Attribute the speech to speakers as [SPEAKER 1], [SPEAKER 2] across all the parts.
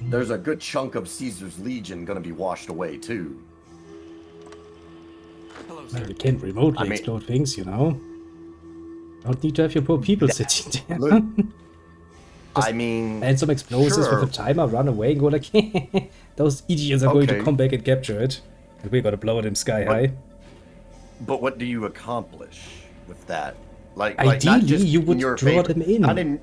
[SPEAKER 1] there's a good chunk of Caesar's Legion going to be washed away too.
[SPEAKER 2] Hello,
[SPEAKER 3] Well,
[SPEAKER 2] sir.
[SPEAKER 3] you can't remotely
[SPEAKER 1] I mean-
[SPEAKER 3] explode things, you know. Don't need to have your poor people sitting there.
[SPEAKER 1] Look,
[SPEAKER 3] Just
[SPEAKER 1] I mean,
[SPEAKER 3] and some explosives
[SPEAKER 1] sure.
[SPEAKER 3] with a timer, run away and go like, those idiots are going to
[SPEAKER 1] Okay.
[SPEAKER 3] come back and capture it. And we're gonna blow it in sky high.
[SPEAKER 1] But what do you accomplish with that? Like
[SPEAKER 3] Ideally,
[SPEAKER 1] not just
[SPEAKER 3] you
[SPEAKER 1] in
[SPEAKER 3] would
[SPEAKER 1] your
[SPEAKER 3] draw
[SPEAKER 1] favor.
[SPEAKER 3] them in.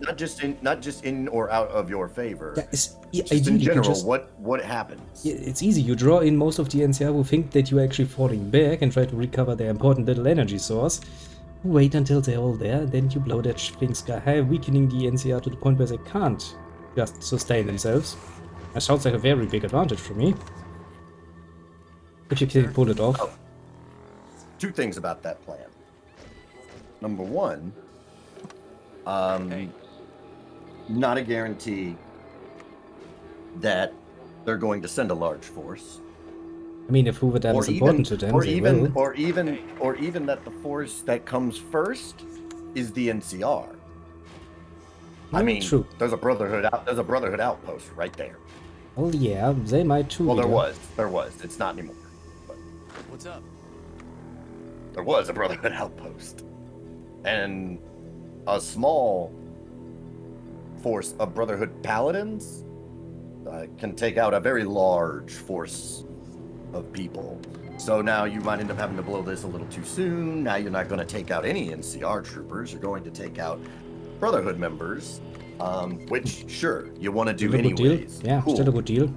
[SPEAKER 1] Not just in or out of your favor.
[SPEAKER 3] Yeah,
[SPEAKER 1] Just
[SPEAKER 3] ideally,
[SPEAKER 1] in
[SPEAKER 3] you
[SPEAKER 1] general,
[SPEAKER 3] just,
[SPEAKER 1] what happens?
[SPEAKER 3] it's easy. You draw in most of the NCR who think that you're actually falling back and try to recover their important little energy source. Wait until they're all there, and then you blow that thing sky high, weakening the NCR to the point where they can't just sustain themselves. That sounds like a very big advantage for me. If you can pull it off.
[SPEAKER 1] Oh. Two things about that plan. Number one,
[SPEAKER 2] Hey.
[SPEAKER 1] not a guarantee that they're going to send a large force,
[SPEAKER 3] I mean, if Hoover Dam is important to them, they will.
[SPEAKER 1] or even that the force that comes first is the NCR. I mean,
[SPEAKER 3] True.
[SPEAKER 1] there's a Brotherhood outpost right there.
[SPEAKER 3] Well, yeah, they might too.
[SPEAKER 1] Well,
[SPEAKER 3] yeah.
[SPEAKER 1] there was. It's not anymore. But
[SPEAKER 2] What's up?
[SPEAKER 1] there was a Brotherhood outpost, and a small force of Brotherhood paladins can take out a very large force of people. So now you might end up having to blow this a little too soon. Now you're not going to take out any NCR troopers. You're going to take out Brotherhood members, which sure you want to do
[SPEAKER 3] Still a good deal.
[SPEAKER 1] anyways.
[SPEAKER 3] Yeah,
[SPEAKER 1] Cool.
[SPEAKER 3] still a good deal.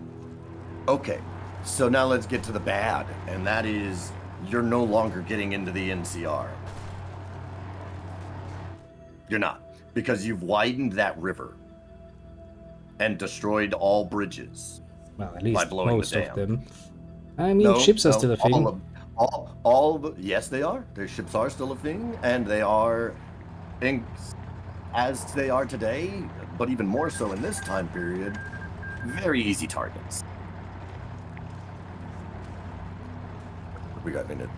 [SPEAKER 1] Okay, so now let's get to the bad, and that is you're no longer getting into the NCR. You're not, because you've widened that river and destroyed all bridges.
[SPEAKER 3] Well, at least
[SPEAKER 1] blowing the
[SPEAKER 3] most of
[SPEAKER 1] dam.
[SPEAKER 3] them. I mean, ships are still a thing.
[SPEAKER 1] All of yes, they are. Their ships are still a thing, and they are, as they are today, but even more so in this time period, very easy targets. We got in it.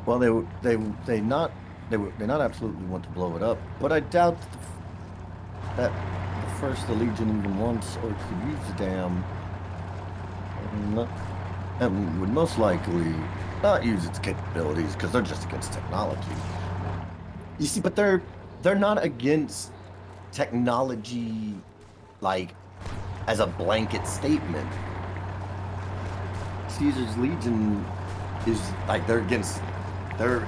[SPEAKER 1] Well, they not absolutely want to blow it up, but I doubt that the First Legion even wants or could use the dam. And would most likely not use its capabilities because they're just against technology. You see, but they're not against technology like as a blanket statement. Caesar's Legion is like they're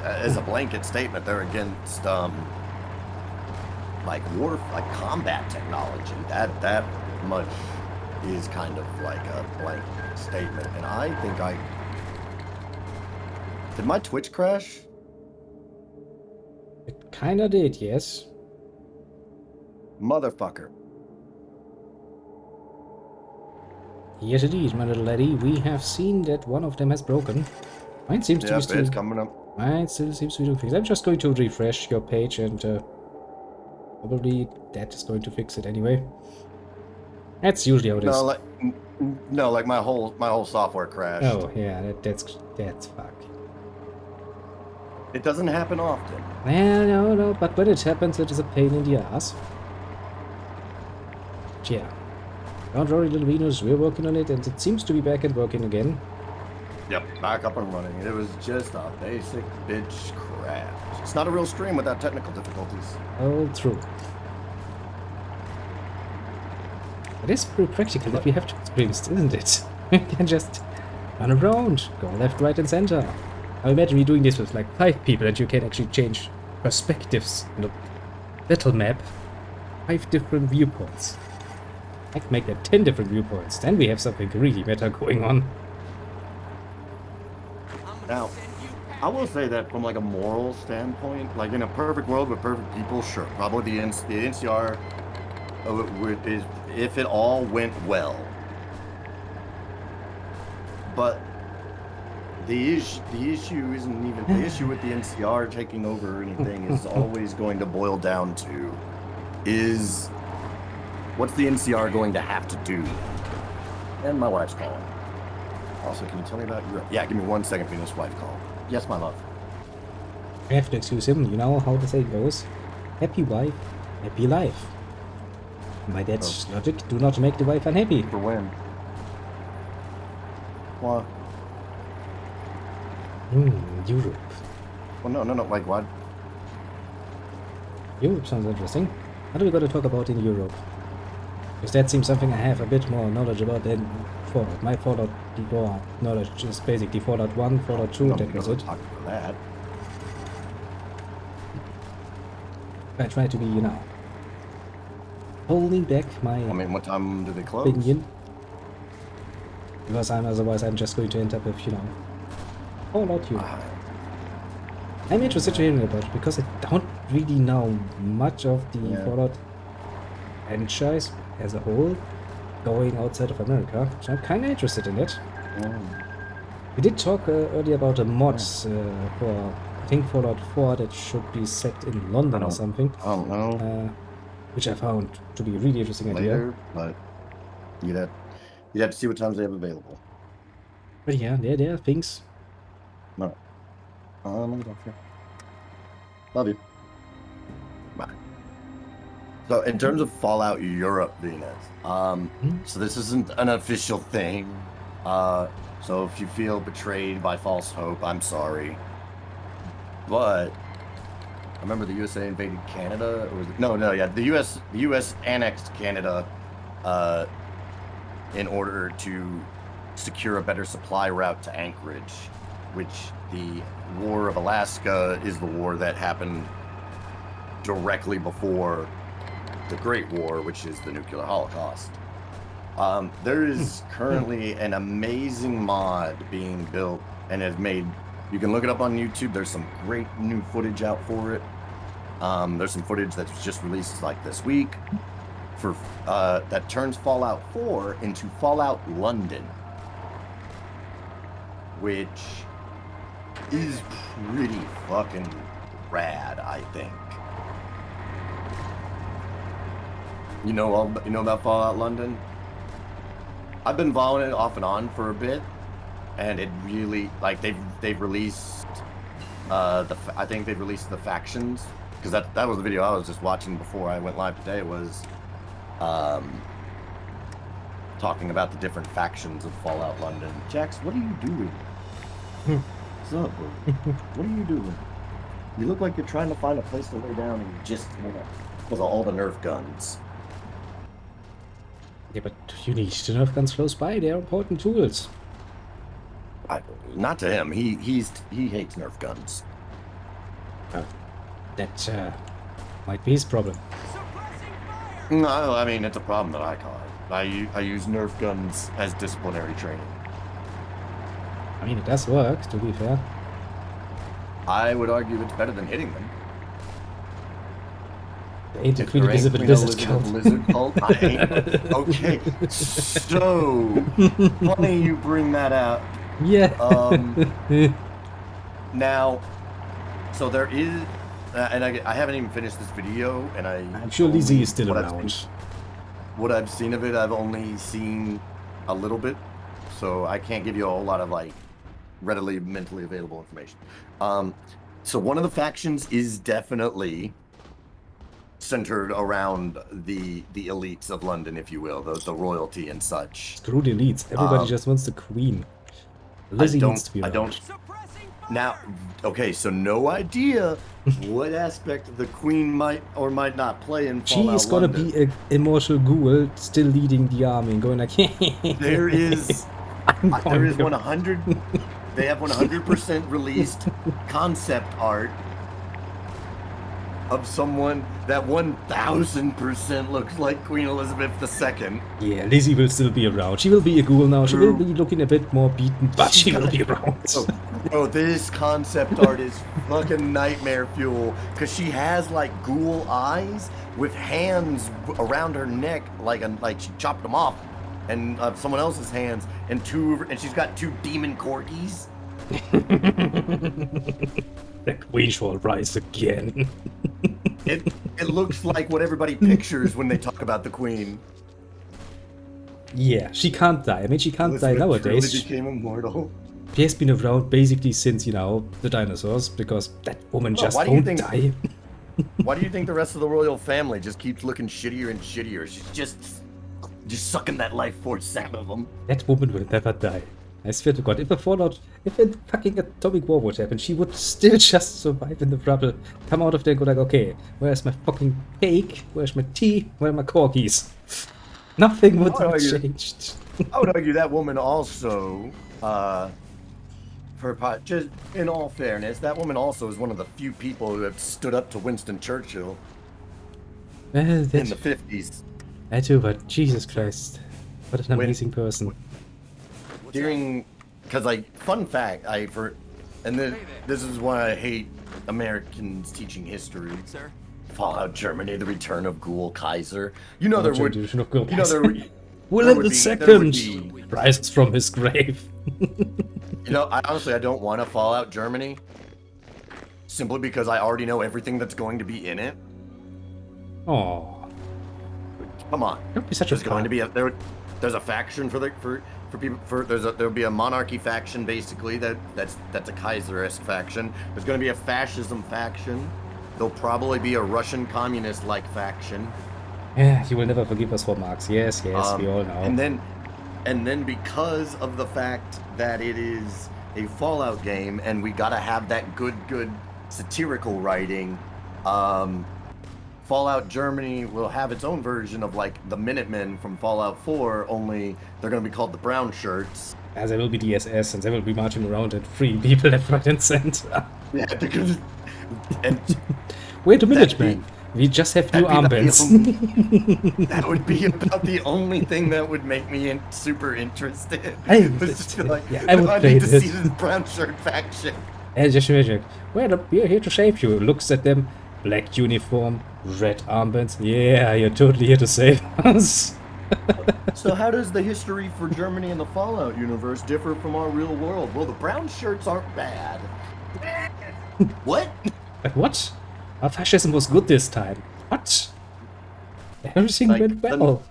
[SPEAKER 1] as a blanket statement they're against like combat technology. That much is kind of like a blank statement. And I think did my Twitch crash?
[SPEAKER 3] It kinda did, yes.
[SPEAKER 1] Motherfucker.
[SPEAKER 3] Yes, it is, my little laddie. We have seen that one of them has broken. Mine seems to
[SPEAKER 1] Yeah,
[SPEAKER 3] be still.
[SPEAKER 1] it's coming up.
[SPEAKER 3] Mine still seems to be doing things. I'm just going to refresh your page and probably that is going to fix it anyway. That's usually how it is.
[SPEAKER 1] No, like my whole software crashed.
[SPEAKER 3] Oh yeah, that's fuck.
[SPEAKER 1] It doesn't happen often.
[SPEAKER 3] No, but when it happens, it is a pain in the ass. But yeah, don't worry, little Venus. We're working on it, and it seems to be back and working again.
[SPEAKER 1] Yep, back up and running. It was just a basic bitch crash. It's not a real stream without technical difficulties.
[SPEAKER 3] Oh, true. It is pretty practical that we have two streams, isn't it? We can just run around, go left, right, and center. Now imagine me doing this with like 5 people, and you can actually change perspectives in a battle map. 5 different viewpoints. I can make that 10 different viewpoints. Then we have something really meta going on.
[SPEAKER 1] Now, I will say that from like a moral standpoint, like in a perfect world with perfect people, sure, probably the NCR is if it all went well. But the issue isn't even the issue with the NCR taking over or anything is always going to boil down to is what's the NCR going to have to do? And my wife's calling. Also, can you tell me about Europe? Yeah, give me 1 second, Venus. Wife call. Yes, my love.
[SPEAKER 3] I have to excuse him, you know how the saying goes. Happy wife, happy life. By that logic, do not make the wife unhappy.
[SPEAKER 1] For when? Why?
[SPEAKER 3] Europe.
[SPEAKER 1] Well, no. Like what?
[SPEAKER 3] Europe sounds interesting. What do we got to talk about in Europe? Because that seems something I have a bit more knowledge about than Fallout. My Fallout 4 knowledge is basically Fallout 1, Fallout 2, that was it.
[SPEAKER 1] Talk about that.
[SPEAKER 3] I try to be, holding back my
[SPEAKER 1] I mean, what time do they close?
[SPEAKER 3] opinion. Because otherwise I'm just going to end up with, Fallout Europe. I'm interested to hearing about it because I don't really know much of the
[SPEAKER 1] Yeah.
[SPEAKER 3] Fallout franchise as a whole going outside of America. So I'm kind of interested in it. We did talk earlier about the mods for, I think, Fallout 4 that should be set in London or something,
[SPEAKER 1] I don't know.
[SPEAKER 3] which I found to be a really interesting idea.
[SPEAKER 1] Later, but you'd have to see what times they have available.
[SPEAKER 3] But yeah, there are things.
[SPEAKER 1] No. Let me go here. Love you. Bye. So in terms of Fallout Europe, Venus, so this isn't an official thing. So if you feel betrayed by false hope, I'm sorry. But I remember the USA invaded Canada. Or was it, no, yeah, the US annexed Canada in order to secure a better supply route to Anchorage, which the War of Alaska is the war that happened directly before the Great War, which is the nuclear holocaust. There is currently an amazing mod being built and has made, you can look it up on YouTube. There's some great new footage out for it. There's some footage that's just released like this week for that turns Fallout 4 into Fallout London, which is pretty fucking rad, I think. You know about Fallout London? I've been following it off and on for a bit, and it really, like, they've released I think they've released the factions, because that was the video I was just watching before I went live today, was talking about the different factions of Fallout London. Jax, what are you doing? What's up, bro? What are you doing? You look like you're trying to find a place to lay down and you just, because of all the Nerf guns.
[SPEAKER 3] Yeah, but you need to Nerf guns close by. They're important tools.
[SPEAKER 1] Not to him. He hates Nerf guns.
[SPEAKER 3] That might be his problem.
[SPEAKER 1] No, I mean, it's a problem that I caused. I use Nerf guns as disciplinary training.
[SPEAKER 3] I mean, it does work, to be fair.
[SPEAKER 1] I would argue it's better than hitting them.
[SPEAKER 3] Ain't the
[SPEAKER 1] If
[SPEAKER 3] Queen
[SPEAKER 1] there ain't
[SPEAKER 3] Elizabeth
[SPEAKER 1] Queen
[SPEAKER 3] lizard
[SPEAKER 1] Elizabeth
[SPEAKER 3] cult.
[SPEAKER 1] lizard cult, I ain't. Okay, so funny you bring that up.
[SPEAKER 3] Yeah.
[SPEAKER 1] Now, so there is, and I haven't even finished this video, and
[SPEAKER 3] I'm sure Lizzie is still
[SPEAKER 1] what
[SPEAKER 3] around.
[SPEAKER 1] What I've seen of it, I've only seen a little bit, so I can't give you a whole lot of like readily mentally available information. So one of the factions is definitely centered around the elites of London, if you will, the royalty and such.
[SPEAKER 3] Screw the elites. Everybody just wants the Queen. Lizzie needs to be around.
[SPEAKER 1] Now, okay, so no idea what aspect the Queen might or might not play in Fallout
[SPEAKER 3] She's gonna
[SPEAKER 1] London.
[SPEAKER 3] be an immortal ghoul still leading the army and going like,
[SPEAKER 1] There is, there is 100. They have 100% released concept art of someone that 1000% looks like Queen Elizabeth II.
[SPEAKER 3] Yeah, Lizzie will still be around. She will be a ghoul now. She will be looking a bit more beaten, but she will be around.
[SPEAKER 1] Bro, this concept art is fucking nightmare fuel, because she has like ghoul eyes with hands around her neck, like she chopped them off, and someone else's hands, and she's got two demon corgis.
[SPEAKER 3] The Queen shall rise again.
[SPEAKER 1] It looks like what everybody pictures when they talk about the Queen.
[SPEAKER 3] Yeah, she can't die. I mean, she can't die
[SPEAKER 1] Elizabeth
[SPEAKER 3] nowadays.
[SPEAKER 1] truly became immortal.
[SPEAKER 3] She has been around basically since, the dinosaurs, because that woman just
[SPEAKER 1] why do you
[SPEAKER 3] won't
[SPEAKER 1] think-
[SPEAKER 3] die.
[SPEAKER 1] Why do you think the rest of the royal family just keeps looking shittier and shittier? She's just sucking that life force out of them.
[SPEAKER 3] That woman will never die. I swear to God, if a fucking atomic war would happen, she would still just survive in the rubble, come out of there and go like, okay, where's my fucking cake? Where's my tea? Where are my corgis? Nothing would have changed.
[SPEAKER 1] I would argue that woman also, just in all fairness, that woman also is one of the few people who have stood up to Winston Churchill in the 50s.
[SPEAKER 3] I do, but Jesus Christ, what an amazing person.
[SPEAKER 1] Because like, fun fact, this is why I hate Americans teaching history.
[SPEAKER 2] Sir?
[SPEAKER 1] Fallout Germany, the return of Ghoul Kaiser. You know there would,
[SPEAKER 3] Willem II rises from his grave.
[SPEAKER 1] I don't want to Fallout Germany, simply because I already know everything that's going to be in it.
[SPEAKER 3] Oh,
[SPEAKER 1] come on!
[SPEAKER 3] Don't be such
[SPEAKER 1] There's
[SPEAKER 3] a
[SPEAKER 1] going to be there's a faction for people there'll be a monarchy faction basically that's a Kaiser-esque faction. There's going to be a fascism faction. There'll probably be a Russian communist-like faction.
[SPEAKER 3] Yeah, you will never forgive us for Marx. Yes, we all know.
[SPEAKER 1] And then because of the fact that it is a Fallout game and we gotta have that good satirical writing, Fallout Germany will have its own version of like the Minutemen from Fallout 4, only they're gonna be called the Brown Shirts.
[SPEAKER 3] As they will be the SS and they will be marching around and freeing people left, right, and center.
[SPEAKER 1] Yeah, because
[SPEAKER 3] wait a minute, man. We just have new armbands.
[SPEAKER 1] That would be about the only thing that would make me super interested.
[SPEAKER 3] I would
[SPEAKER 1] need to see this Brown Shirt faction.
[SPEAKER 3] And just imagine, well, we're here to save you. Looks at them, black uniform, red armbands. Yeah, you're totally here to save us.
[SPEAKER 1] So how does the history for Germany in the Fallout universe differ from our real world? Well, the brown shirts aren't bad. What?
[SPEAKER 3] But what? Our fascism was good this time. What? Everything went well.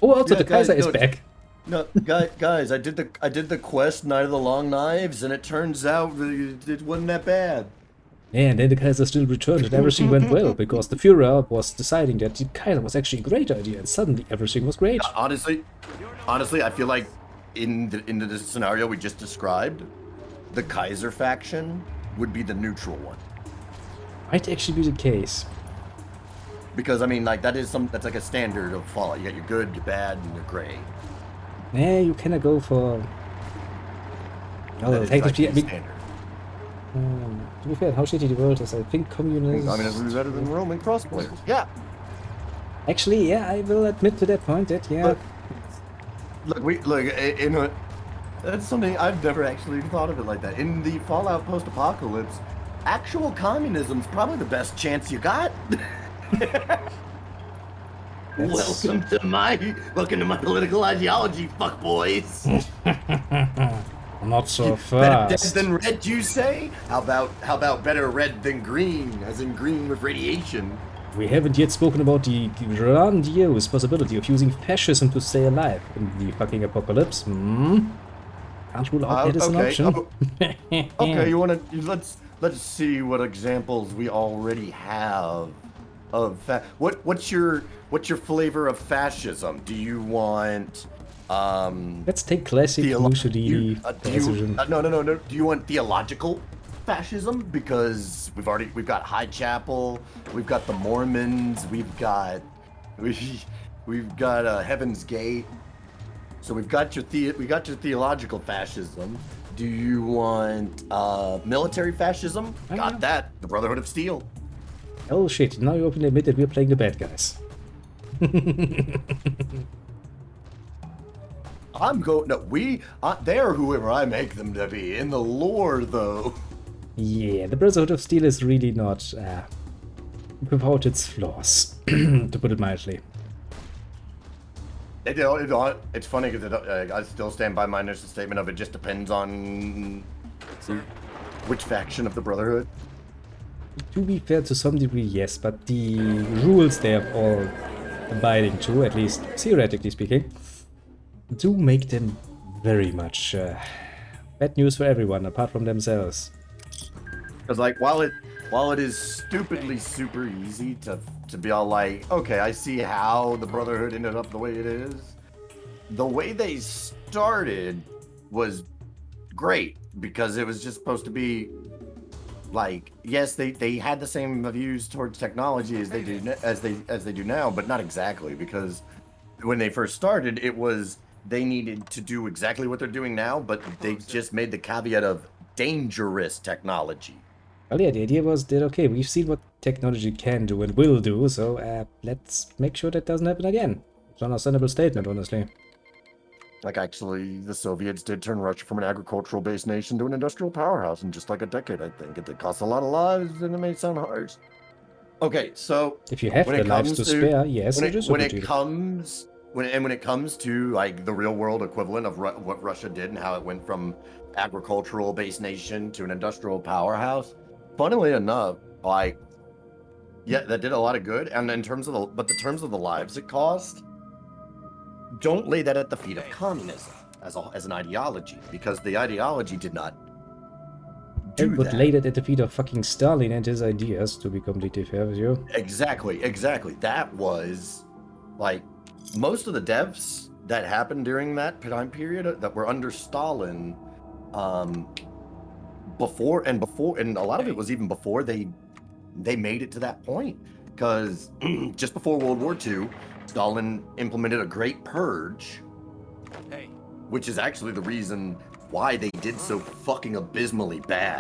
[SPEAKER 3] Also, the Kaiser is back.
[SPEAKER 1] No, guys, I did the quest Night of the Long Knives, and it turns out it wasn't that bad.
[SPEAKER 3] Yeah, and then the Kaiser still returned, and everything went well because the Führer was deciding that the Kaiser was actually a great idea, and suddenly everything was great.
[SPEAKER 1] Honestly, I feel like in the scenario we just described, the Kaiser faction would be the neutral one.
[SPEAKER 3] Might actually be the case.
[SPEAKER 1] Because I mean, like that's like a standard of Fallout. You got your good, your bad, and your gray.
[SPEAKER 3] Yeah, you cannot go for.
[SPEAKER 1] Oh,
[SPEAKER 3] technically, to be fair, how shitty the world is, I think communism.
[SPEAKER 1] I mean, it's better than Roman crossplayers. Yeah.
[SPEAKER 3] Actually, yeah, I will admit to that point. That yeah.
[SPEAKER 1] That's something I've never actually thought of it like that. In the Fallout post-apocalypse, actual communism's probably the best chance you got. Welcome to my political ideology, fuckboys.
[SPEAKER 3] Not so fast.
[SPEAKER 1] Better dead than red, you say? How about better red than green, as in green with radiation?
[SPEAKER 3] We haven't yet spoken about the grandiose possibility of using fascism to stay alive in the fucking apocalypse. Can't rule out that as an option.
[SPEAKER 1] Okay, let's see what examples we already have of what's your flavor of fascism? Do you want
[SPEAKER 3] let's take classic Mussolini fascism.
[SPEAKER 1] No. Do you want theological fascism? Because we've got Highchapel, we've got the Mormons, we've got Heaven's Gate. So we got your theological fascism. Do you want military fascism? Got that. The Brotherhood of Steel.
[SPEAKER 3] Oh shit! Now you openly admit that we're playing the bad guys.
[SPEAKER 1] They are whoever I make them to be. In the lore, though.
[SPEAKER 3] Yeah, the Brotherhood of Steel is really not without its flaws, to put it mildly.
[SPEAKER 1] It's funny because I still stand by my initial statement of it just depends on which faction of the Brotherhood.
[SPEAKER 3] To be fair, to some degree, yes, but the rules they are all abiding to, at least theoretically speaking, do make them very much bad news for everyone apart from themselves.
[SPEAKER 1] Because like while it is stupidly super easy to be all like, okay, I see how the Brotherhood ended up the way it is. The way they started was great because it was just supposed to be like, yes, they had the same views towards technology as they do as they do now, but not exactly, because when they first started, it was they needed to do exactly what they're doing now, but they just made the caveat of dangerous technology.
[SPEAKER 3] Well, yeah, the idea was that, okay, we've seen what technology can do and will do, so let's make sure that doesn't happen again. It's an understandable statement, honestly.
[SPEAKER 1] Like, actually, the Soviets did turn Russia from an agricultural-based nation to an industrial powerhouse in just like a decade, I think. It cost a lot of lives, and it may sound harsh. Okay, so
[SPEAKER 3] If you have
[SPEAKER 1] when
[SPEAKER 3] the
[SPEAKER 1] it
[SPEAKER 3] lives
[SPEAKER 1] comes
[SPEAKER 3] to spare, yes,
[SPEAKER 1] when
[SPEAKER 3] it is a
[SPEAKER 1] when
[SPEAKER 3] good
[SPEAKER 1] it
[SPEAKER 3] deal.
[SPEAKER 1] comes when it comes to like the real world equivalent of what Russia did and how it went from agricultural based nation to an industrial powerhouse, funnily enough, like, yeah, that did a lot of good. And in terms of the terms of the lives it cost, don't lay that at the feet of communism as an ideology, because the ideology did not
[SPEAKER 3] I
[SPEAKER 1] do
[SPEAKER 3] would
[SPEAKER 1] that.
[SPEAKER 3] lay that at the feet of fucking Stalin and his ideas, to be completely fair with you.
[SPEAKER 1] Exactly. That was like most of the deaths that happened during that time period that were under Stalin, before, and a lot of it was even before they made it to that point, because just before World War II, Stalin implemented a great purge,
[SPEAKER 2] Hey.
[SPEAKER 1] which is actually the reason why they did so fucking abysmally bad